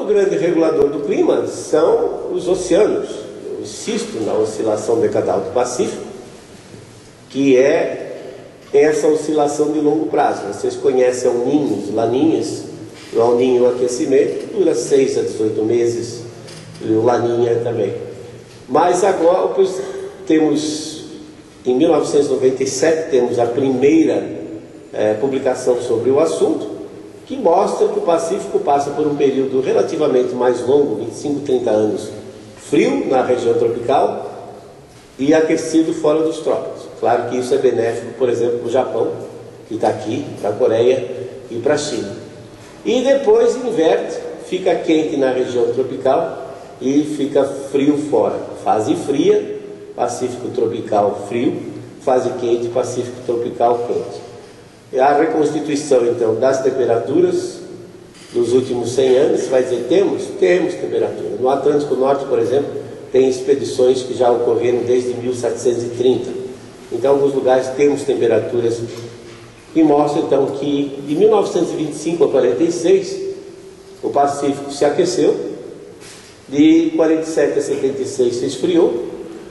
grande regulador do clima são os oceanos. Eu insisto na oscilação decadal do Pacífico, que é essa oscilação de longo prazo. Vocês conhecem El Niño, os Laninhas. O El Niño, o aquecimento, dura 6 a 18 meses, e o Laninha também. Mas agora, pois, temos, em 1997, temos a primeira publicação sobre o assunto, que mostra que o Pacífico passa por um período relativamente mais longo, 25, 30 anos, frio na região tropical e aquecido fora dos trópicos. Claro que isso é benéfico, por exemplo, para o Japão, que está aqui, para a Coreia e para a China. E depois inverte, fica quente na região tropical e fica frio fora. Fase fria, Pacífico tropical frio, fase quente, Pacífico tropical quente. A reconstituição, então, das temperaturas dos últimos 100 anos, vai dizer, temos temperatura. No Atlântico Norte, por exemplo, tem expedições que já ocorreram desde 1730. Então, em alguns lugares temos temperaturas que mostram, então, que de 1925 a 46, o Pacífico se aqueceu, de 47 a 76 se esfriou,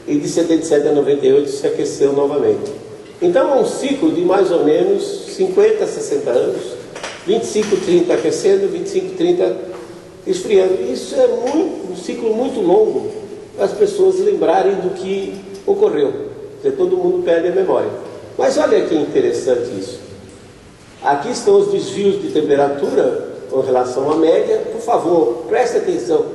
e de 77 a 98 se aqueceu novamente. Então, é um ciclo de mais ou menos 50 a 60 anos, 25, 30 aquecendo, 25, 30 esfriando. Isso é um ciclo muito longo para as pessoas lembrarem do que ocorreu. Todo mundo perde a memória. Mas olha que interessante isso. Aqui estão os desvios de temperatura com relação à média. Por favor, preste atenção.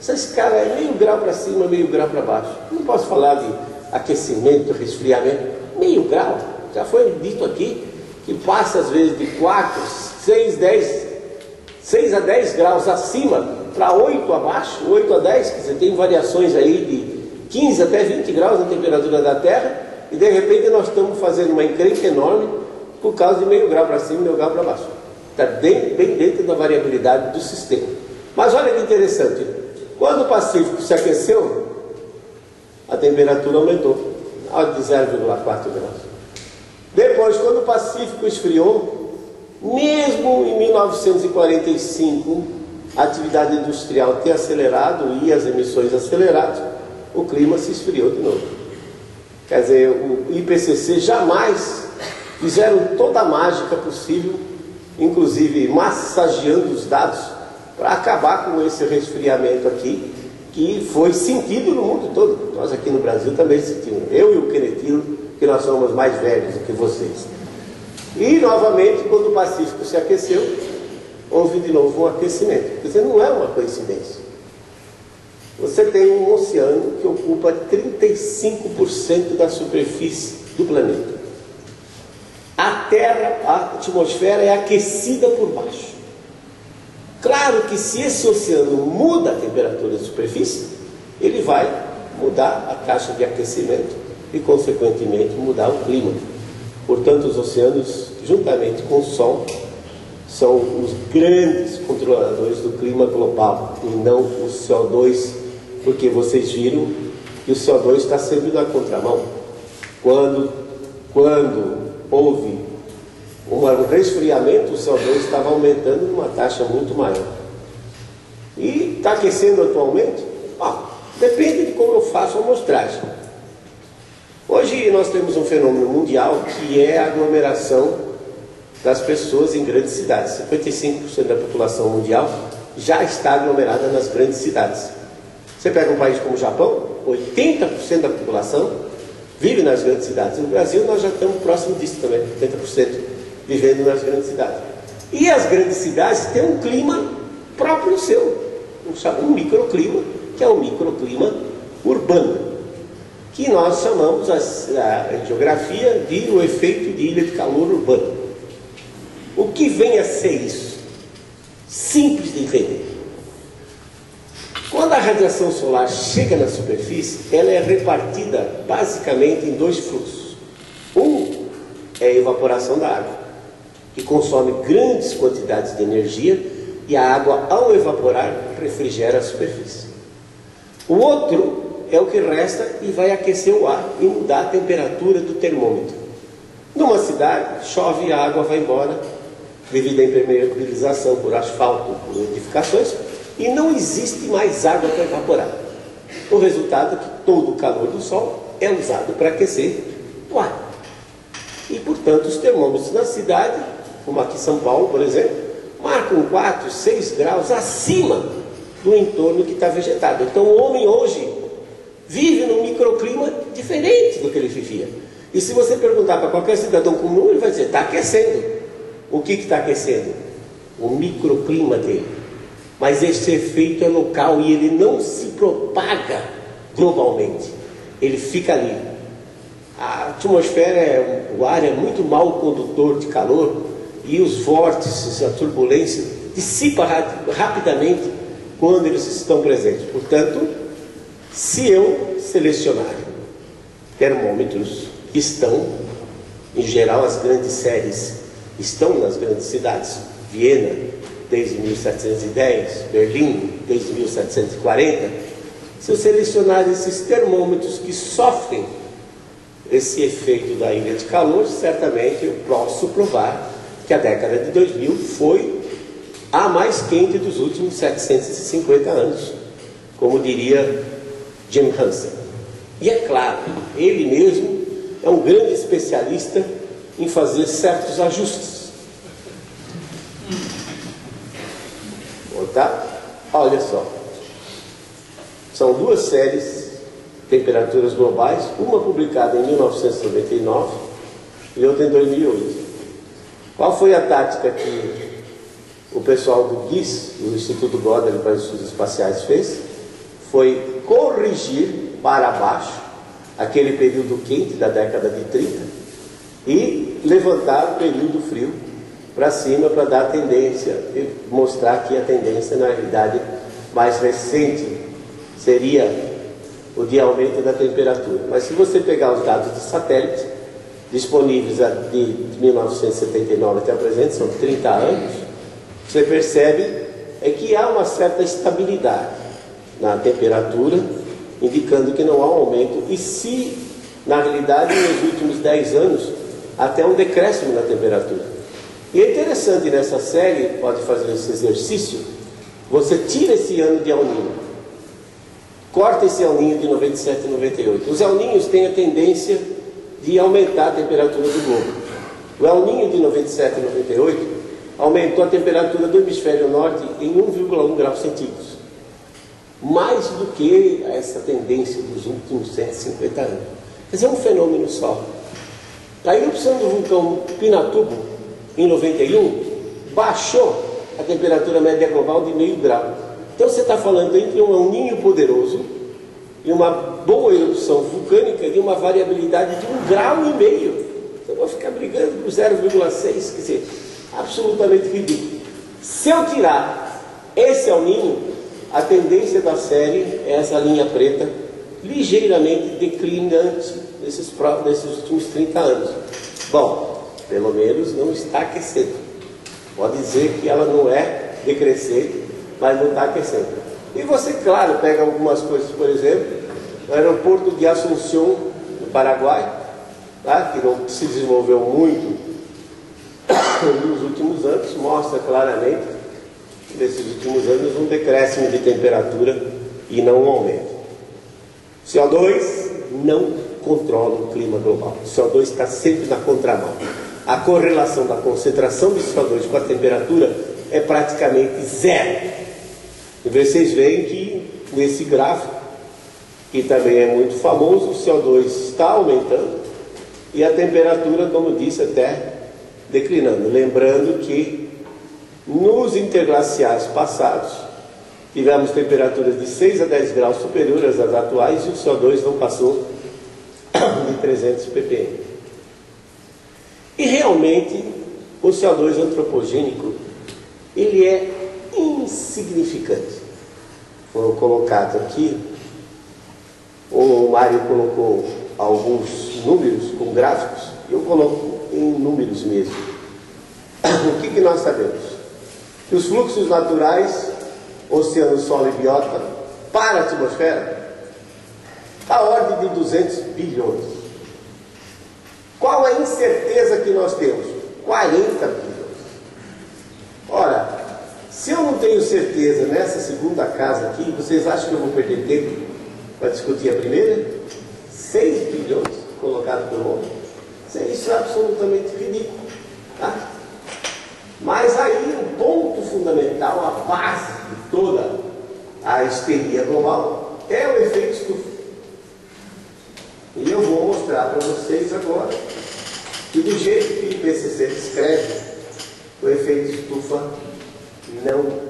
Essa escala é meio grau para cima, meio grau para baixo. Não posso falar de aquecimento, resfriamento. Meio grau. Já foi dito aqui que passa às vezes de 4, 6 a 10 graus acima para 8 abaixo, 8 a 10, quer dizer, tem variações aí de 15 até 20 graus na temperatura da Terra, e de repente nós estamos fazendo uma encrenca enorme por causa de meio grau para cima e meio grau para baixo. Está bem dentro da variabilidade do sistema. Mas olha que interessante, quando o Pacífico se aqueceu, a temperatura aumentou de 0,4 graus. Depois, quando o Pacífico esfriou, mesmo em 1945, a atividade industrial ter acelerado e as emissões aceleradas, o clima se esfriou de novo. Quer dizer, o IPCC jamais fizeram toda a mágica possível, inclusive massageando os dados, para acabar com esse resfriamento aqui, que foi sentido no mundo todo. Nós aqui no Brasil também sentimos. Eu e o Queretino, que nós somos mais velhos do que vocês. E, novamente, quando o Pacífico se aqueceu, houve de novo um aquecimento. Quer dizer, não é uma coincidência. Você tem um oceano que ocupa 35% da superfície do planeta. A Terra, a atmosfera é aquecida por baixo. Claro que se esse oceano muda a temperatura da superfície, ele vai mudar a taxa de aquecimento e, consequentemente, mudar o clima. Portanto, os oceanos, juntamente com o Sol, são os grandes controladores do clima global, e não o CO2, porque vocês viram que o CO2 está sempre na contramão. Quando houve um resfriamento, o CO2 estava aumentando numa taxa muito maior. E está aquecendo atualmente? Depende de como eu faço a amostragem. Hoje nós temos um fenômeno mundial que é a aglomeração das pessoas em grandes cidades. 55% da população mundial já está aglomerada nas grandes cidades. Você pega um país como o Japão, 80% da população vive nas grandes cidades. No Brasil nós já estamos próximo disso também, 80% vivendo nas grandes cidades. E as grandes cidades têm um clima próprio seu, um microclima, que é o microclima urbano, que nós chamamos a geografia de o efeito de ilha de calor urbano. O que vem a ser isso? Simples de entender. Quando a radiação solar chega na superfície, ela é repartida basicamente em dois fluxos. Um é a evaporação da água, que consome grandes quantidades de energia, e a água, ao evaporar, refrigera a superfície. O outro é o que resta e vai aquecer o ar e mudar a temperatura do termômetro. Numa cidade, chove e a água vai embora, devido à impermeabilização por asfalto, por edificações, e não existe mais água para evaporar. O resultado é que todo o calor do Sol é usado para aquecer o ar. E, portanto, os termômetros na cidade, como aqui em São Paulo, por exemplo, marcam 4, 6 graus acima do entorno que está vegetado. Então, o homem hoje vive num microclima diferente do que ele vivia. E se você perguntar para qualquer cidadão comum, ele vai dizer, está aquecendo. O que está aquecendo? O microclima dele. Mas esse efeito é local e ele não se propaga globalmente. Ele fica ali. A atmosfera, o ar é muito mau condutor de calor e os vórtices, a turbulência, dissipa rapidamente quando eles estão presentes. Portanto, se eu selecionar termômetros que estão, em geral, as grandes séries estão nas grandes cidades, Viena, desde 1710, Berlim, desde 1740, se eu selecionar esses termômetros que sofrem esse efeito da ilha de calor, certamente eu posso provar que a década de 2000 foi a mais quente dos últimos 750 anos, como diria Jim Hansen. E é claro, ele mesmo é um grande especialista em fazer certos ajustes. Tá? Olha só, são duas séries, temperaturas globais, uma publicada em 1999 e outra em 2008. Qual foi a tática que o pessoal do GIS, do Instituto Goddard para Estudos Espaciais, fez? Foi corrigir para baixo aquele período quente da década de 30 e levantar o período frio para cima, para dar a tendência e mostrar que a tendência, na realidade, mais recente seria o de aumento da temperatura. Mas se você pegar os dados de satélite disponíveis de 1979 até o presente, são 30 anos, você percebe que há uma certa estabilidade na temperatura, indicando que não há um aumento, e se, na realidade, nos últimos 10 anos, até um decréscimo na temperatura. E é interessante nessa série, pode fazer esse exercício, você tira esse ano de El Niño, corta esse El Niño de 97 e 98. Os El Niños têm a tendência de aumentar a temperatura do globo. O El Niño de 97 e 98 aumentou a temperatura do hemisfério norte em 1,1 graus centígrados. Mais do que essa tendência dos últimos 150 anos. Quer dizer, é um fenômeno só. A erupção do vulcão Pinatubo, em 91, baixou a temperatura média global de meio grau. Então você está falando entre um El Niño poderoso e uma boa erupção vulcânica de uma variabilidade de 1,5 graus. Então eu vou ficar brigando por 0,6, quer dizer, absolutamente ridículo. Se eu tirar esse El Niño, a tendência da série é essa linha preta, ligeiramente declinante nesses últimos 30 anos. Bom, pelo menos não está aquecendo. Pode dizer que ela não é decrescente, mas não está aquecendo. E você, claro, pega algumas coisas, por exemplo, no aeroporto de Asunción, no Paraguai, tá? Que não se desenvolveu muito nos últimos anos, mostra claramente, nesses últimos anos, um decréscimo de temperatura e não um aumento. CO2 não controla o clima global. O CO2 está sempre na contramão. A correlação da concentração de CO2 com a temperatura é praticamente zero. E vocês veem que nesse gráfico, que também é muito famoso, o CO2 está aumentando e a temperatura, como disse, até declinando. Lembrando que nos interglaciais passados tivemos temperaturas de 6 a 10 graus superiores às atuais e o CO2 não passou de 300 ppm. E realmente o CO2 antropogênico ele é insignificante. Foram colocados aqui, o Mário colocou alguns números com gráficos, eu coloco em números mesmo. O que nós sabemos? Que os fluxos naturais, oceano, solo e biota, para a atmosfera, a ordem de 200 bilhões. Qual a incerteza que nós temos? 40 bilhões. Ora, se eu não tenho tenho certeza, nessa segunda casa aqui, vocês acham que eu vou perder tempo para discutir a primeira? 6 bilhões colocado pelo homem. Isso é absolutamente ridículo. Tá? Mas aí o ponto fundamental, a base de toda a histeria global é o efeito estufa. E eu vou mostrar para vocês agora que do jeito que o IPCC descreve, o efeito estufa não